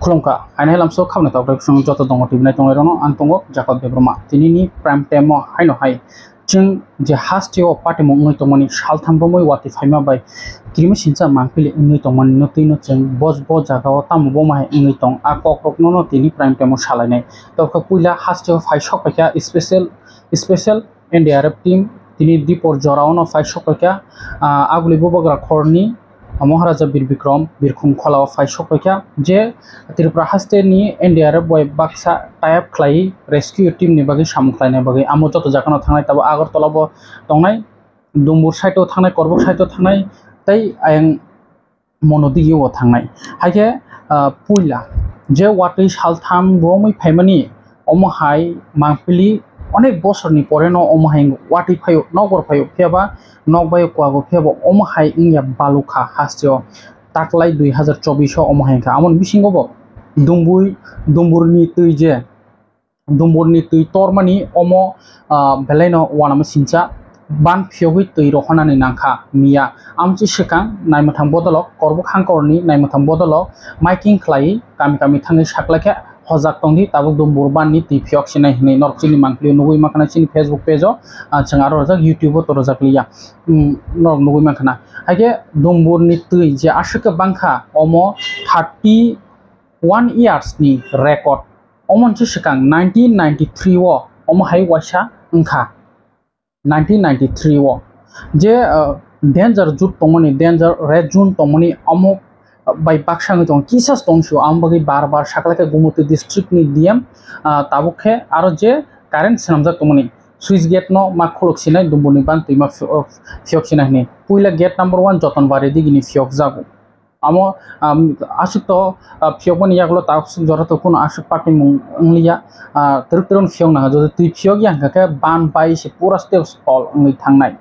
खुलुमका आइना लामसो खामना तावग्रा संग जत दङ टिबनाय दङ रनो आं दङ जाकब बेब्रमा तिनिनि प्राइम टाइम हाइनो हाय जों जे हास्टियो पार्टी मंगै तमनि सालथामबोमै वाति फाइमा बाय क्रिमि सिनसा मांखिलि इंगै तमनि नतैनो जों बज जागाव तामबो माय इंगै तंग आ कक्रकनो तिनि प्राइम टाइम सालायनाय तखा पुइला हास्टियो फाइ सकैया स्पेशल एनडीआरएफ टीम तिनि दीपर जरावनो फाइ सकैया आगुलिबो बग्रा खरनि महाराजा बीर विक्रम बिरखुम खलाव फाइ सकैया जे त्रिपुरा हास्टेनि एनडीआरएफ बय बाक्सा टाइप खलाई रेस्क्यू टीम नि बागै सामख्लायनाय बागै आमो जत जाखानो थांनाय तब आगरतलाबो दंनाय दुंबुर साइटआव थांनाय करबुक साइटआव थांनाय तै आं मनदिगियाव थांनाय हायके पुइला जे वाटै सालथाम बमै फाइमानि अमहाय मांखिलि अनेक बसरनि परेनो अमहाय वाटै फायो नगर फायो फेबा नगबाय क्वागो फेबा अमहाय इंया बालुखा हास्टियो ताकलाय 2024 अमहायका आमन बिसिंगबो दुंबुरनि तै जे दुंबुरनि तै तरमानि अमो बेलायनो वानाम सिनचा बान फियोगै तै रखनानै नांखा मिया आमचि सिकां नायमथां बदलक करबुक हांकरनि नायमथां बदलक माइकिं खलाई गामि थाङै साख्लायखे हजाक तंगि ताबुक दुंबुर बाननि तै फियक सिनाय हनै नरचिनि मांखलि नुगै माखाना चिनि फेसबुक पेजो जों आरो रजाक यूट्यूब तो रजाक लिया नर नुगै माखाना हायके दुंबुरनि तै जे आशिका बांखा अमो 31 इयार्स नि रेकर्ड अमनचि सिकां 1993 वो अमहाय वासा अंखा 1993 वो जे डेंजर जुट तमनि डेंजर रेड जून तमनि अमो बाय बाक्सांग दं किसास दंसु आमबगै बार साकलाके गुमुति डिस्ट्रिक्ट नि डीएम ताबुखे आरो जे कारेन्ट सनामजाक तमनि स्विच गेट नो मा खलकसिनाय दुंबुरनि बान तैमा फियकसिनाय नि पुइला गेट नंबर 1 जतनबारि दिगिनि फियक जागो आमो आसुतो फियकमनि यागलो तासु जरतो कुन आसु पार्टी मुंलिया तरतरन फियक ना जो तै फियक यांगाके बान बाय से पूरा स्टेप स्टॉल मै थांनाय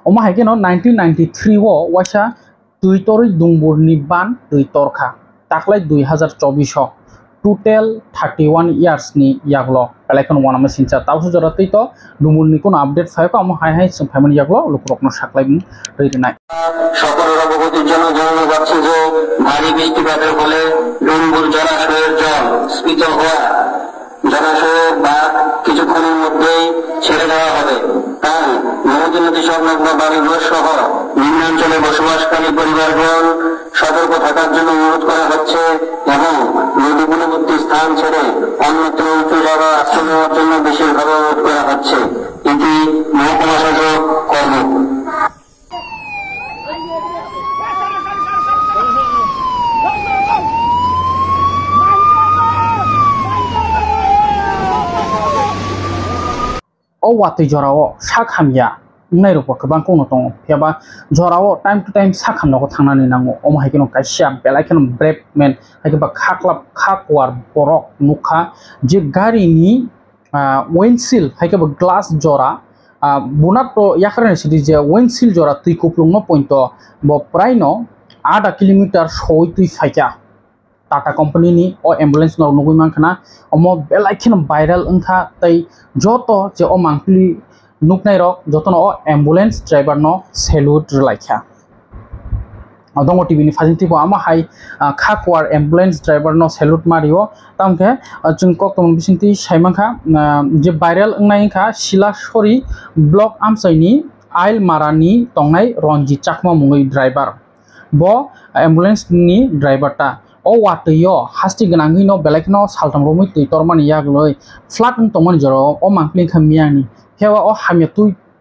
अमा हायके नो 1993 वो वासा तुइतोरि दुंबुरनि बान तुइतरखा ताकलाय 2024 टोटल 31 इयार्स नि यागलो कलेक्शन वानाम सिनचा तावसु जरतै तो दुंबुरनि कोन अपडेट फायको आम हाय सोंफायमनि यागलो लुकरकनो साकलायनि रैनाय সকলের অবগতির জন্য জানানো যাচ্ছে যে ভারী বৃষ্টিপাতের ফলে ডুম্বুর জলাশয়ের জল স্ফীত হওয়া জলাশয়ের বাঁধ কিছুক্ষণের মধ্যেই ছেড়ে দেওয়া হবে তাই নদী নদী সংলগ্ন বাড়িঘর সহ নিম্নাঞ্চলে বসবাসকারী পরিবারগণ সতর্ক থাকার জন্য অনুরোধ করা হচ্ছে এবং নদী কূলবর্তী স্থান ছেড়ে অন্যত্র উঁচু জায়গা আশ্রয় নেওয়ার জন্য বিশেষভাবে অনুরোধ করা হচ্ছে এটি মহকুমা শাসক কর্ম ओ वातै जराव साखामिया नाय रुपा गोबां कोनो दङ फेबा जराव टाइम टु टाइम साखामनांगौ थांनानै नांगौ अमहायकेनो कायसिया बेलायकेनो ब्रेभ मेन हायकेबा खाक्लाब खाकवार बरक नुखा जे गारिनि विंडशील्ड हायकेबा ग्लास जरा बुनातो याखरानि सिदि जे विंडशील्ड जरा तै कुप्लुंनो पॉइंट ब प्रायनो आधा किलोमीटर सय तै फायका टाटा कंपनी नि ओ एम्बुलेंस न नुगै मानखाना अमो बेलायकेनो भाइरल अंखा तै जतो जे ओ मांखलि नुकनाय रक जतन ओ एम्बुलेंस ड्राइवर न सैल्यूट लायखा दङ टिभि नि फाजिंतिबो आमा हाय खाकवार एम्बुलेंस ड्राइवर न सैल्यूट मारियो तामके जों कक्तम बिसिंति साइमाखा जे भाइरल अंनायखा सिलासरी ब्लॉक आमसाइनि आइल मारानि तंनाय रंजित चाकमा मुङै ड्राइवर बो एम्बुलेंस नि ड्राइवर ता ओ वाटैयो हास्ति गनांगै न बेलायकेनो सालथाम रोमै तैतरमानि यागलै फ्लाट तंमनि जरो ओ मांखलि खामियानि हेवा ओ हामिया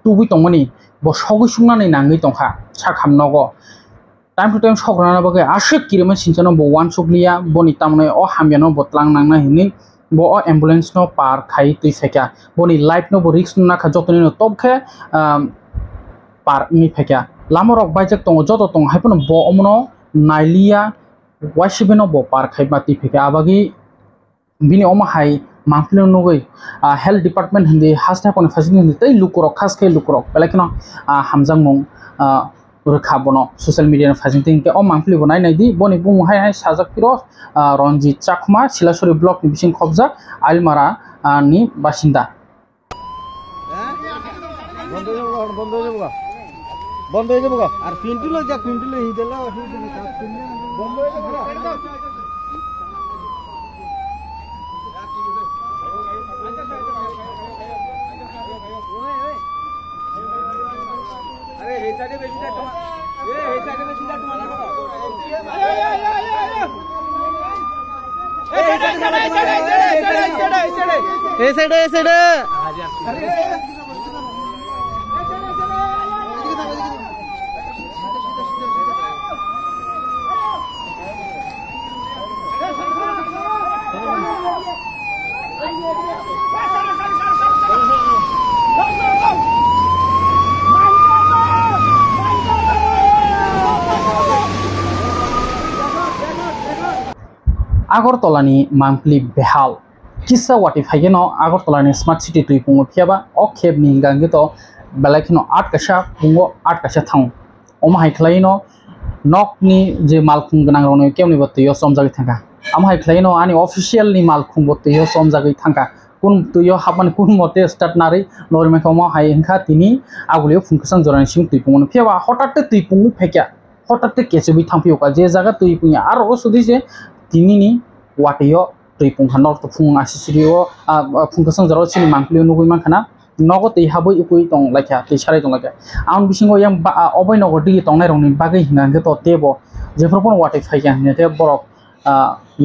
तुबि तंमनि बो सगै सुंनानै नांगै तंखा साखामनगो टाइम टु टाइम सग्राना बगे आशि किरिमा सिनचानो बो वान सुग्लिया बनि तामने ओ हामियानो बतलां नांना हिनि बो ओ एम्बुलेंस न पार खाइ तै फेका बनि लाइफ न बो रिस्क नाखा जतनि न तबखे पार नि फेका लामरक बाइजक तंग जत तंग हायपन बो अमनो नाइलिया वाइसिबेनो बो पार खाइ बाति फेका आबागि बिनि अमहाय मांखलि नुगै हेल्थ डिपार्टमेंट हिंदी हासना कोन फाजिनि हिंदी तै लुकरक खासके लुकरक बेलायकेनो हामजां मुं रोखा बनो सोशल मीडिया फाजिंति हिंके ओ मांखलि बनाय नायदि बनि बुंहाय साजाकिरो रंजित चाकमा सिलासरी ब्लॉक नि बिसिं खबजा आइलमारा नि बासिंदा বন্ধ হয়ে যাবো আর পিন্টুলো যা পিন্টুলো হিদেলা বন্ধ হয়ে যাবো আগরতলানি মাংপ্লি বেহাল কিসা ওয়াটি ফাইগেনো আগরতলানি স্মার্ট সিটি তুই পুঙ্গো ফিয়াবা অ খেবনি গাঙ্গে তো বেলাখিনো 8 কাশা পুঙ্গো 8 কাশা থাং অমা হাইख्लायनो नकनि जे मालखुं गोनां रनो केवनि बतैयो सम जागै थांगा आम हाइख्लायनो आनि अफिशियलनि मालखुं बतैयो सम जागै थांगा कुन तुयो हाबमान कुन मते स्टार्ट नारै नरमेखौ मा हाय हंखा तिनि आगुलियो फुंखसं जरानि सिम तुइ पुंगो फियाबा हटाते तुइ पुंगो फेक्या हटाते केसेबि थांफियोका जे जागा तुइ पुंया आरो सुदिसे तिनिनि वाटियो तुइ पुंखा नर्थ फुं आसिसिरियो फुंखसं जराव सिनि मांक्लियो नुगै मानखाना नगो तै हाबै उकुइ तं लाखा तै सारै तं लाखा आं बिसिङो यां अबै नगो दि तंनाय रंनि बागै हिंगांगे तो तेबो जेफोरखौनो वाटै फाइया नेते बरक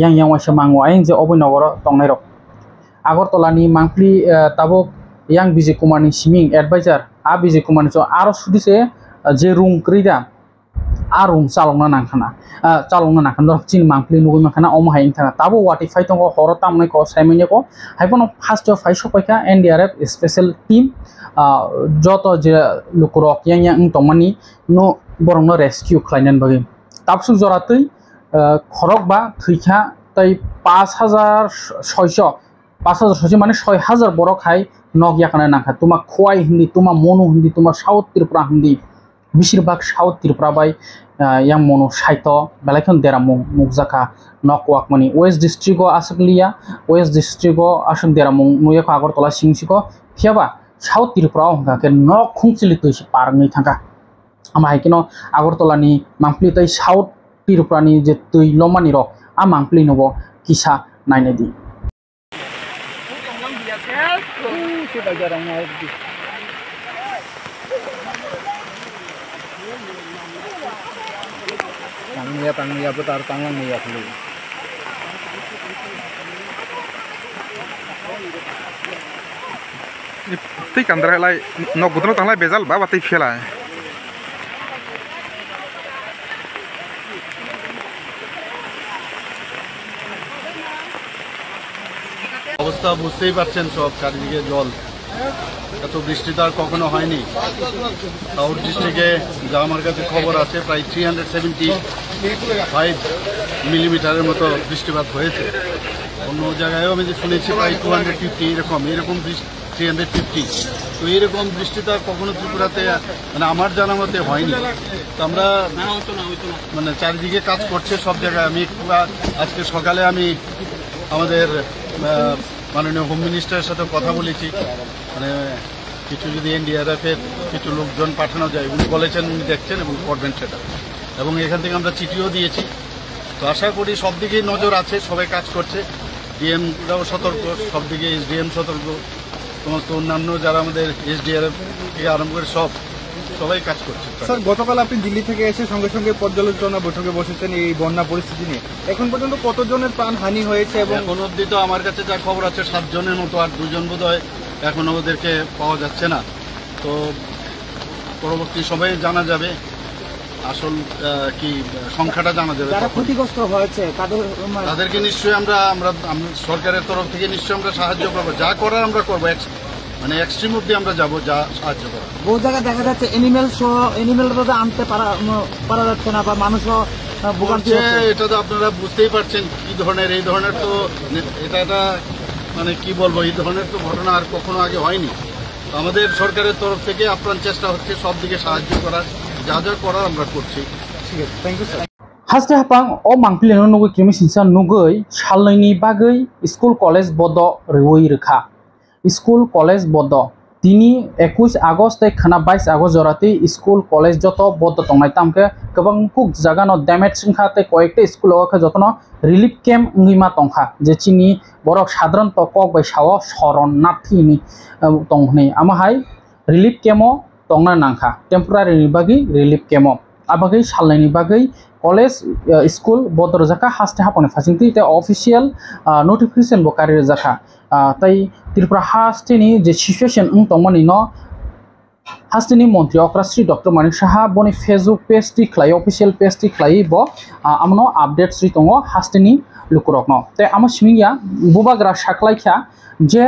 यां यां वाइसे मांगो आयं जे अबै नगर तंनाय रक আগরতলানি मांक्लि ताबो यां विजय कुमारनि सिमिं एडभाइजार आ विजय कुमारनि सो आरो सुदिसे जे रुम क्रिदा आ रुम चालंना नांखाना चालंना नांखाना चिन मांक्लि नुगै मांखाना अम हायिं थाङा ताबो वाटि फाइतंगो हर तामनै को साइमेने को हाइबनो फार्स्ट फाइसो पाइका एनडीआरएफ स्पेशल टीम जत जे लुकुरक यां यां तंमानि नो बरंनो रेस्किउ खालायनान बागै ताबसु जरातै खरक बा थैखा तै 5600 माने 6000 बरक हाय नग याखाना नांखा तुमा खोयाई हिंदी तुमा मनु हिंदी तुमा साउथ त्रिपुरा हिंदी बेशिरभाग साउथ त्रिपुरा बाय yang mono saito belakon deramung mukjaka nokwak mani west district o asakliya west district o asuk deramung nuyako agortola singsiko phiaba south tripura hongka ke nok khungchili tuisi parngi thangka ama haikino agortola ni mangpli tai south tripura ni je tui lomani ro a mangpli nobo kisa naine di Tangnya putar tangan nih ya dulu. Ini kandara lai nok gudro tanglai bezal ba batai fela. অবস্থা বুঝতেই পারছেন সব চারিদিকে জল এত বৃষ্টি তো আর কখনো হয়নি সাউথ ডিস্ট্রিক্টে যা আমার কাছে খবর আছে প্রায় 375 মিলিমিটারের মতো বৃষ্টিপাত হয়েছে অন্য জায়গায়ও আমি যে শুনেছি প্রায় 250 এরকম 350 তো এরকম বৃষ্টি তো আর কখনো ত্রিপুরাতে মানে আমার জানা মতে হয়নি তো আমরা মানে চারিদিকে কাজ করছে সব জায়গায় আমি আজকে সকালে আমি আমাদের মাননীয় হোম মিনিস্টারের সাথে কথা বলেছি মানে কিছু যদি এনডিআরএফের কিছু লোকজন পাঠানো যায় উনি বলেছেন উনি দেখছেন এবং করবেন সেটা এবং এখান থেকে আমরা চিঠিও দিয়েছি তো আশা করি সব দিকেই নজর আছে সবাই কাজ করছে ডিএমরাও সতর্ক সব দিকে এসডিএম সতর্ক সমস্ত অন্যান্য যারা আমাদের এসডিআরএফ থেকে আরম্ভ করে সবাই কাজ করছে স্যার গতকাল আপনি দিল্লি থেকে এসে সঙ্গে সঙ্গে পর্যালোচনা বৈঠকে বসেছেন এই বন্যা পরিস্থিতি নিয়ে এখন পর্যন্ত কতজনের প্রাণহানি হয়েছে এবং এখন অবধি তো আমার কাছে যা খবর আছে 7 জনের মতো আর 2 জন বোধহয় এখনো ওদেরকে পাওয়া যাচ্ছে না তো পরবর্তী সবাই জানা যাবে আসল কি সংখ্যাটা জানা যাবে যারা ক্ষতিগ্রস্ত হয়েছে তাদেরকে নিশ্চয়ই আমরা সরকারের তরফ থেকে নিশ্চয়ই আমরা সাহায্য করবো যা করার আমরা করবো মানে এক্সট্রিম অব্দি আমরা যাব যা সাহায্য করবো বহু জায়গায় দেখা যাচ্ছে এনিমেল আনতে পারা যাচ্ছে না বা মানুষও ভোগান্তি এটা তো আপনারা বুঝতেই পারছেন কি ধরনের এই ধরনের তো এটা মানে কি বলবো এই ধরনের তো ঘটনা আর কখনো আগে হয়নি আমাদের সরকারের তরফ থেকে আপ্রাণ চেষ্টা হচ্ছে সব দিকে সাহায্য করার যা যা করার আমরা করছি ঠিক আছে থ্যাংক ইউ স্যার হাসতে হাপাং ও মাংপ্লিনো নুগৈ ক্রিমি সিনসা নুগৈ সালनैनि बागै स्कुल कलेज बद रेवै रोखा स्कुल कलेज बद दिनी 21 आगस्ट खाना 22 आगस्ट जराते स्कुल कलेज जत बद तंनाय तामके गोबां कुक जागानो डैमेज सिंखाते कयेकटा स्कुल ओखा जतनो रिलिफ कैम्प मा तंखा जे चिनि बरक साधारण तक बै साव शरण नाथिनि तंहनै आमाहाय रिलिफ कैम्पो tongna nangkha temporary ni bagi relief kemo abagi salnai ni bagi college school bodor jaka haste hapone fasingti te official notification bo kari jaka tai Tripura haste ni je situation tongmani no Hastini Montri Okrasri Dr. Manik Saha boni Facebook page ti khlai official page ti khlai bo amno updates ri tongo Hastini lukurokno te amo simingya bubagra saklaikha je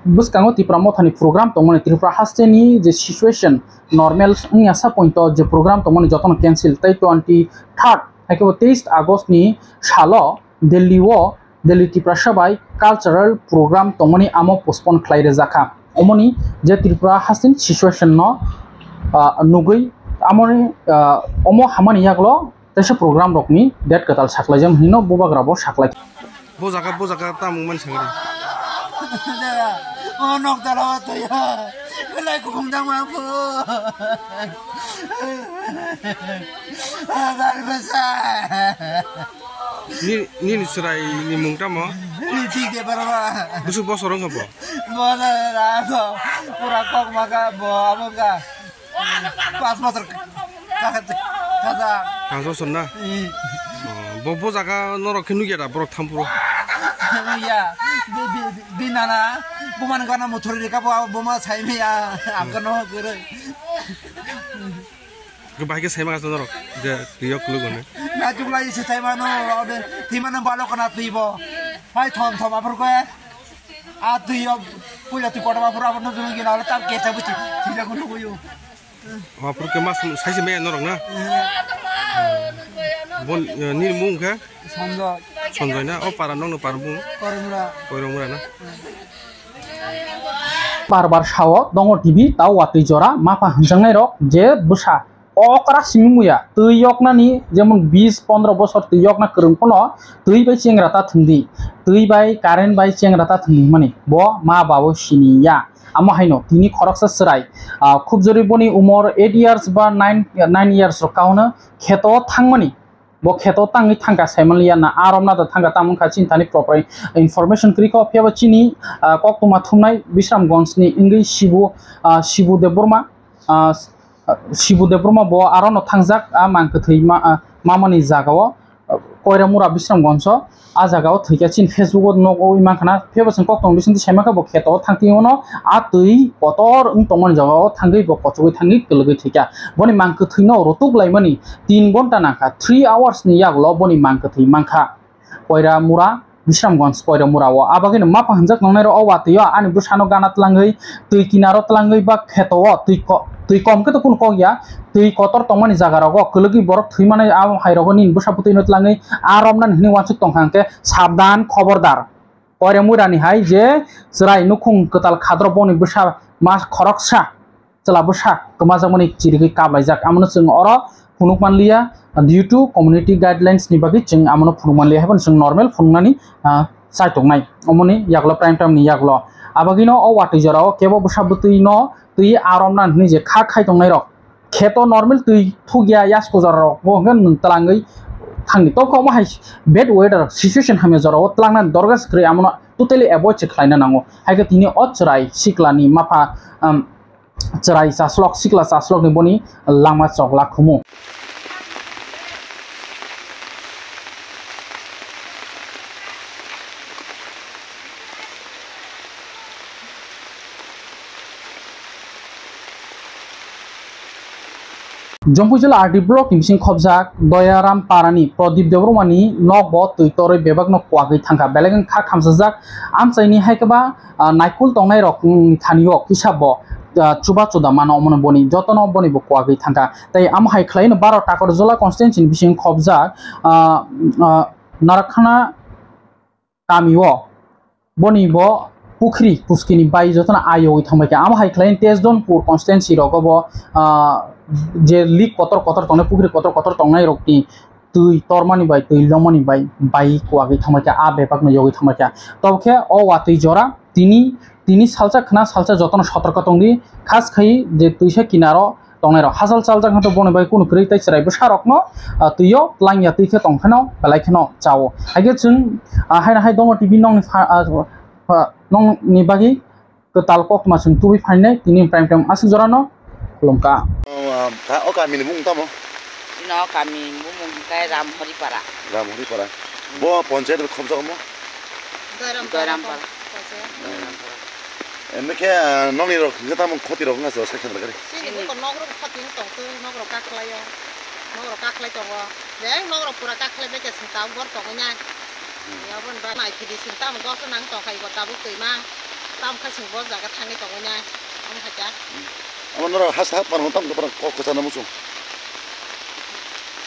buskango Tripura mothani program tongmani Tripura Hastini je situation normal ngya sa point je program tongmani jotono cancel tai 23rd ekebo 23 August ni salo Delhi Tripura sabai cultural program tongmani amo postpone khlai re jaka omoni je Tripura Hastin situation no nugui amoni omo hamani yaklo tese program rokni date katal saklai jam hino bubagra bo saklai bojaga tamung man sangri Onok dalawa to ya. Kalay ko kung dang mapo. Agar basa. ni surai ni mungta mo Ni tige barba. busu bosorong apa Bola rago. Pura kok maka bo amo ka. Pas motor kata. kangso sonna bojaga norok khenu gera borok thampuro Ya, binana, buman kana motor reka boma saime ya, akano gere. bahage saima gaso norok je riyok lugone Na jumlah isi saimano, ode timana balok kana tibo. Hai thom apur ko ya. Atuyo punya tu kota apur apur nuzul gina ala tam keta buci. Tidak kuno kuyu. apur ke mas saisi me norok na bon ni mung ka sonjoi na o para nong no parbu koiromura na barbar sawo dongo TV tau watui jora mapa hangjangnai rok je busa okra simimuya tui yoknani jemon 20-15 bosor tui yokna kerungkono tui bai chengra ta thungdi tui bai current bai chengra ta thungdi mani bo ma babo siniya amo haino tini khoroksa serai khub jori boni umor 8 years ba 9 years ro kauna kheto thangmani bo kheto tangi thangka saimaliya na aromna da thangka tamung kha chintani proper information kriko pheba chini koktuma thumnai Bisramganj ni ingui Shibu Deburma bo arono thangjak mangkthei mamani jagao Koiramura Bisramganj a jagao thikya chin Facebook nogo imankhana pheba sing koktong bisinti saimaka bo kheto thangtiono a tui kotor tongmani jagao thangui bo kochugui thangui kelgui thikya boni mangkthei no rotuk laimani 3 ghonta naka 3 hours ni yaglo boni mangkthei mangkha Koiramura Bisramganj Koiramura o abagino mapa hanjak nongnai ro awatiyo ani busano gana tlangui tui kinaro tlangui ba kheto tui komke to kun kogya tui kotor tongmani jaga rogo kelgi borok thui mane am hairogo nin busaputi no tlangui aromnan hini wansuk tongkhangke sabdan khobordar Koiramura ni hai je serai nukhung ketal khadro boni busa mas khoroksa chela busa kemajamani chirigi kablajak amno chung oro phunukmanliya due to community guidelines ni bagi chung amno phunukmanliya haban chung normal phungnani saitongnai omoni yaklo prime time ni yaklo abagino o watui jorao kebo busabuti no tui aromnan ni je kha khai tongnai rok kheto normal tui thugya yasko jorao bo ngan tlangai thangni to ko hai bad weather situation hame jorao tlangna dorgas kre amno totally avoid chekhlaina nango haike tini ochrai siklani mapa chrai chaslok sikla chaslok ni boni lama chokla khumu Jompu jela RD block ni bising khobjak Doyaram Parani Pradip Debromani nok bo tuitoroi bebak nok kwagui thangka belegang kha khamsajak amchaini haikaba naikul tongnai rok thanio kisabo chuba chuda mano omon boni jotono boni bo kwagui thangka tai am hai khlain 12 takor jola constituency ni bising khobjak Narakhana kamio boni bo Pukhri Puskini bai jotona ayo thangbaika am hai khlain Tezdonpur constituency rogobo je lik kotor tongne Pukhri kotor tongnai rokni tui tormani bai tui lomani bai kwagui thangbaika a bepak no yogi thangbaika tobkhe o watui jora tini salcha khna salcha jotono sotorka tongdi khas khai je tuisa kinaro tongnai ro hasal salcha khna to boni bai kunu krei tai chrai busarokno tuyo plangya tuikhe tongkhano belaikhano chao hage chung haina hai dongo TV nong ni bagi ketal kok masung tubi fainai tini prime time asik jorano lomka 다 어까미니 뭉따모 nó cả mình muốn một cái làm hơi para 라모리 봐라 뭐 번째를 컴서 뭐 tôi làm para 이렇게 농이로 그다음은 코디로 가서 색현을 그래 Sini kon nogro khatin tong tu nogro kaklayo. Nogro kaklay tong wa. Deng nogro pura kaklay be ke sinta bor tong nya. Ya bon ba mai kidi sinta mo ko nang tong kai ko tabu kui ma. Tam kha sing bor jaga thangi tong nya. Am khaja. 아마 너랑 하스 합반 혼담 그런 꼭 그잖아 무슨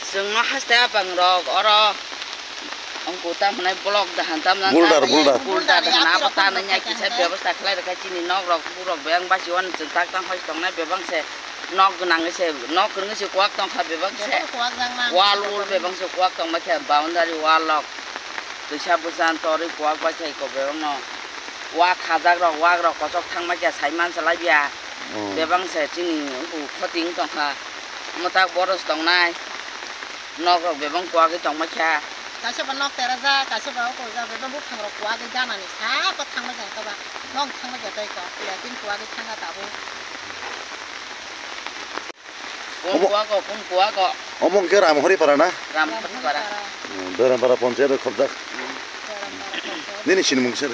sừng nó hát té bằng rồi ở đó ông cụ ta hôm nay blog đã hành tâm năng bulda đã nạp bắt ta nên nhảy chỉ sẽ béo bắt ta khai được cái chi nó rồi bu rồi béo bác sĩ anh chúng ta tăng hơi tông này béo băng sẽ nó cứ năng cái sẽ nó cứ cái sẽ quát tông khai béo băng sẽ qua luôn béo băng sẽ quát tông mà cái boundary wall lock từ xa busan tori quát bác sĩ có béo nó qua khá rồi có chọc thằng mà cái sai man sẽ lại bia béo băng sẽ chi ông cụ khó tính tông khai mà ta bỏ được tông này nó rồi béo băng qua cái tông mà cha Kasi ba nok tera za kasi ba ko za be bu khang ro kwa ge jana ni sa pa thang ma jang ka ba nok thang ma ja tai ko ya tin kwa ge thang ga ta bu kun kwa ko 어머 그 라모리 봐라나 ram phat para 너랑 봐라 번째를 컴자 니네 신는 뭉쳐래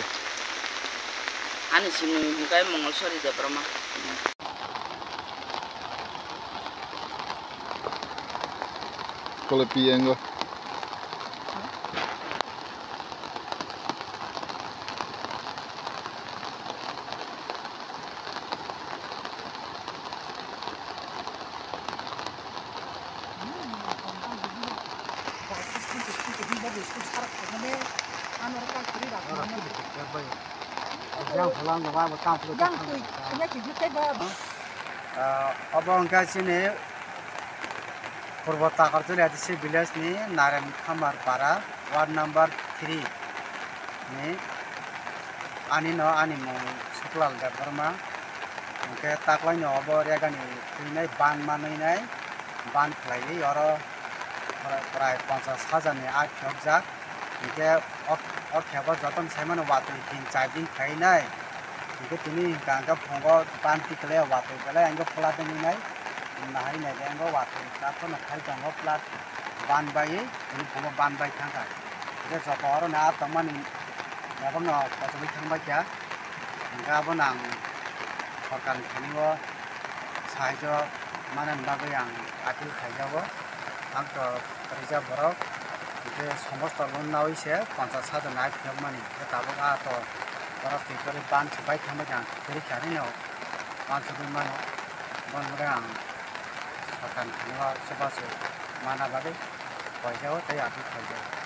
ani sinu kai mongol sori de brahma Kalau pieng gua. Abang sini Purwata Kartul Adisi village ni Narayan Khamar Para ward number 3 ni ani no ani mo Suklal Deparma ke taklai no abo rega ni nai ban manai nai ban khlai oro prai 50,000 ni a khobjak ke or kheba joton saiman watui tin chai din khai nai ke tini ganga phongo ban tikle watui kale anggo phla deni nai nai nai anggo watui ta ko na khai jango plat ban bai ni phongo ban bai thanga ke jokor na tamani abang no patoi thangba kya ga bonang সরকার খানিও সাহায্য মানেন বাকি আং আতি খাইজাব আং তো reserve বরক যে সমস্ত loan না হইছে 50,000 নাইট মানি তাবো আ তো বরক টিকরে বান সবাই থামে যান ফেরি খানি নাও 500 মানো বন বড় আং সরকার খানিও সবাসে মানা বাকি পয়সাও তাই আতি খাইজাব